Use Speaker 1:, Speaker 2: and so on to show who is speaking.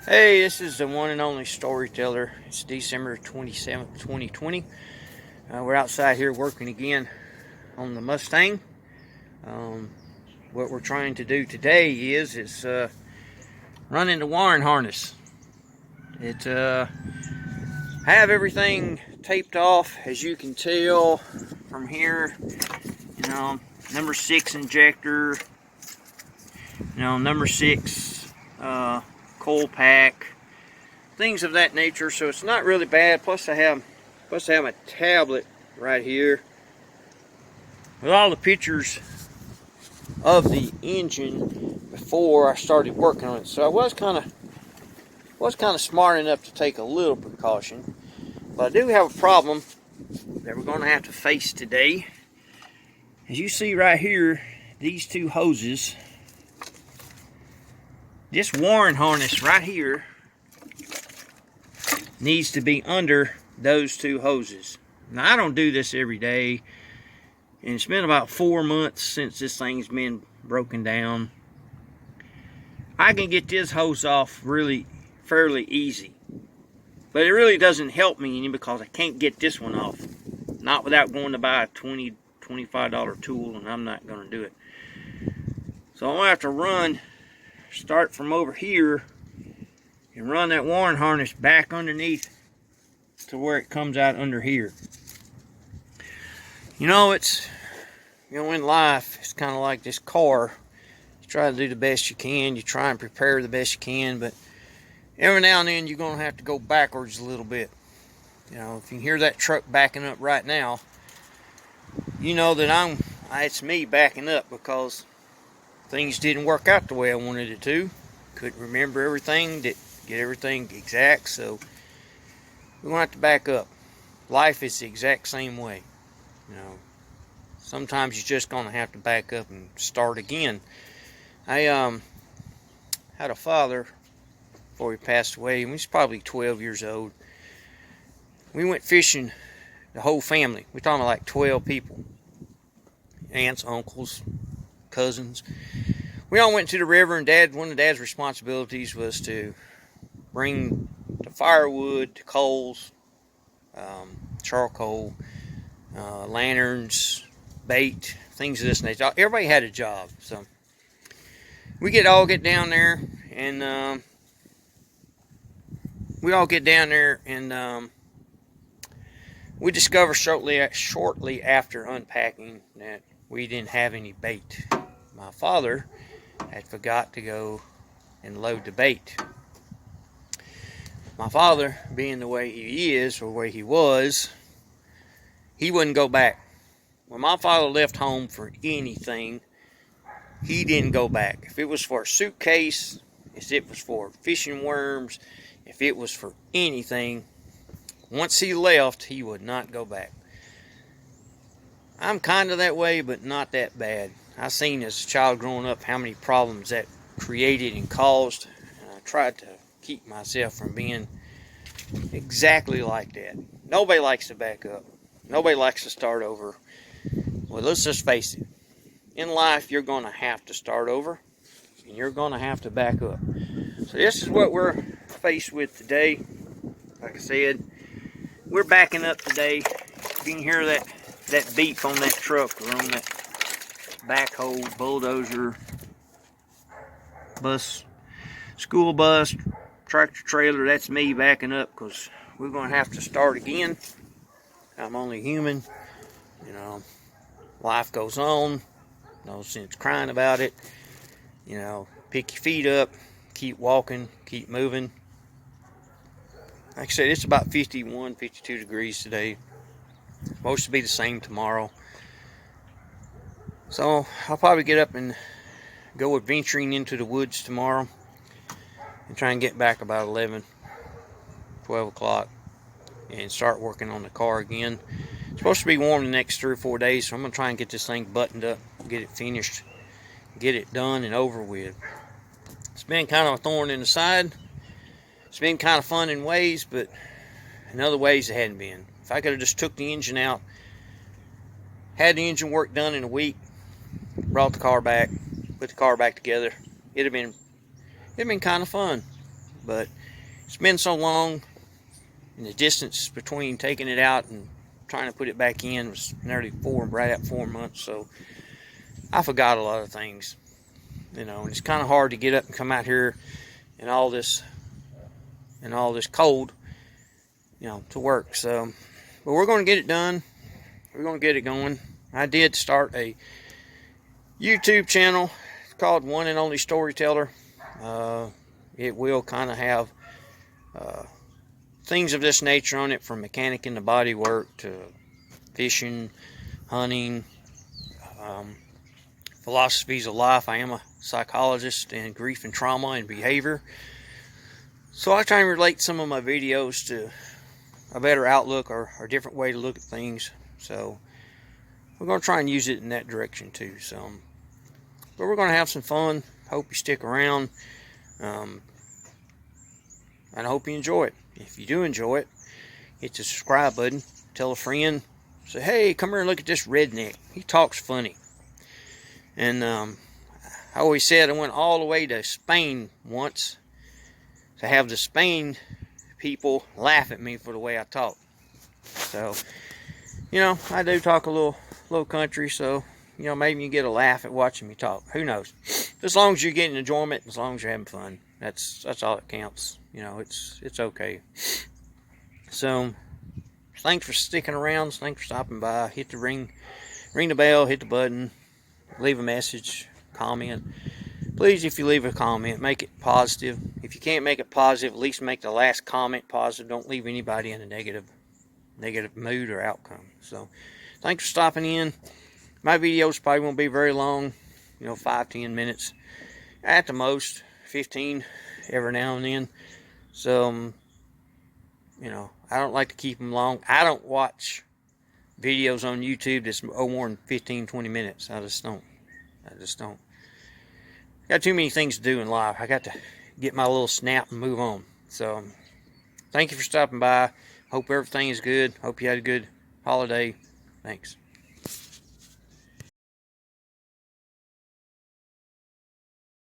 Speaker 1: Hey, this is the one and only storyteller. It's December 27th, 2020. We're outside here working again on the Mustang. What we're trying to do today is running the wiring harness. Have everything taped off, as you can tell from here. Number 6 injector. Number 6 coil pack, things of that nature. So it's not really bad. Plus I have a tablet right here with all the pictures of the engine before I started working on it. So I was kind of smart enough to take a little precaution, but I do have a problem that we're going to have to face today. As you see right here, these two hoses, this wiring harness right here needs to be under those two hoses. Now, I don't do this every day, and it's been about 4 months since this thing's been broken down. I can get this hose off really fairly easy, but it really doesn't help me any because I can't get this one off. Not without going to buy a $20, $25 tool, and I'm not going to do it. So I'm going to have to start from over here and run that wiring harness back underneath to where it comes out under here. In life, it's kind of like this car. You try to do the best you can, you try and prepare the best you can, but every now and then you're going to have to go backwards a little bit. If you hear that truck backing up right now, you know that it's me backing up because things didn't work out the way I wanted it to. Couldn't remember everything, didn't get everything exact, so we're going to have to back up. Life is the exact same way. Sometimes you're just going to have to back up and start again. I had a father before he passed away, and he was probably 12 years old. We went fishing, the whole family. We're talking about like 12 people. Aunts, uncles, cousins. We all went to the river, and one of Dad's responsibilities was to bring the firewood, the coals, charcoal, lanterns, bait, things of this nature. Everybody had a job, so we all get down there, and we discover shortly after unpacking that we didn't have any bait. My father had forgot to go and load the bait. My father, being the way he is, or the way he was, he wouldn't go back. When my father left home for anything, he didn't go back. If it was for a suitcase, if it was for fishing worms, if it was for anything, once he left, he would not go back. I'm kind of that way, but not that bad. I seen as a child growing up how many problems that created and caused, and I tried to keep myself from being exactly like that. Nobody likes to back up. Nobody likes to start over. Well, let's just face it. In life, you're going to have to start over, and you're going to have to back up. So this is what we're faced with today. Like I said, we're backing up today. You can hear that beep on that truck or on that backhoe, bulldozer, bus, school bus, tractor trailer. That's me backing up because we're going to have to start again. I'm only human. Life goes on. No sense crying about it. Pick your feet up, keep walking, keep moving. Like I said, it's about 51, 52 degrees today. Supposed to be the same tomorrow. So I'll probably get up and go adventuring into the woods tomorrow and try and get back about 11, 12 o'clock and start working on the car again. It's supposed to be warm the next 3 or 4 days, so I'm going to try and get this thing buttoned up, get it finished, get it done and over with. It's been kind of a thorn in the side. It's been kind of fun in ways, but in other ways it hadn't been. If I could have just took the engine out, had the engine work done in a week, put the car back together, it'd have been kind of fun. but it's been so long, and the distance between taking it out and trying to put it back in was nearly right at 4 months, so I forgot a lot of things, and it's kind of hard to get up and come out here in all this cold, to work. So, but we're going to get it done. We're going to get it going. I did start a YouTube channel called One and Only Storyteller. It will kind of have things of this nature on it, from mechanicing the body work to fishing, hunting, philosophies of life. I am a psychologist in grief and trauma and behavior, so I try and relate some of my videos to a better outlook or a different way to look at things. So we're going to try and use it in that direction too. So, but we're going to have some fun. Hope you stick around, and I hope you enjoy it. If you do enjoy it, hit the subscribe button, tell a friend, say, hey, come here and look at this redneck. He talks funny. And I always said I went all the way to Spain once to have the Spain people laugh at me for the way I talk. So, I do talk a little country, so, maybe you get a laugh at watching me talk. Who knows? As long as you're getting enjoyment, as long as you're having fun, that's all that counts. It's okay. So, thanks for sticking around. Thanks for stopping by. Hit the ring the bell, hit the button, leave a message, comment. Please, if you leave a comment, make it positive. If you can't make it positive, at least make the last comment positive. Don't leave anybody in a negative mood or outcome. So, thanks for stopping in. My videos probably won't be very long, 5-10 minutes at the most, 15 every now and then. So, I don't like to keep them long. I don't watch videos on YouTube that's more than 15-20 minutes. I just don't. Got too many things to do in life. I got to get my little snap and move on. So, thank you for stopping by. Hope everything is good. Hope you had a good holiday. Thanks.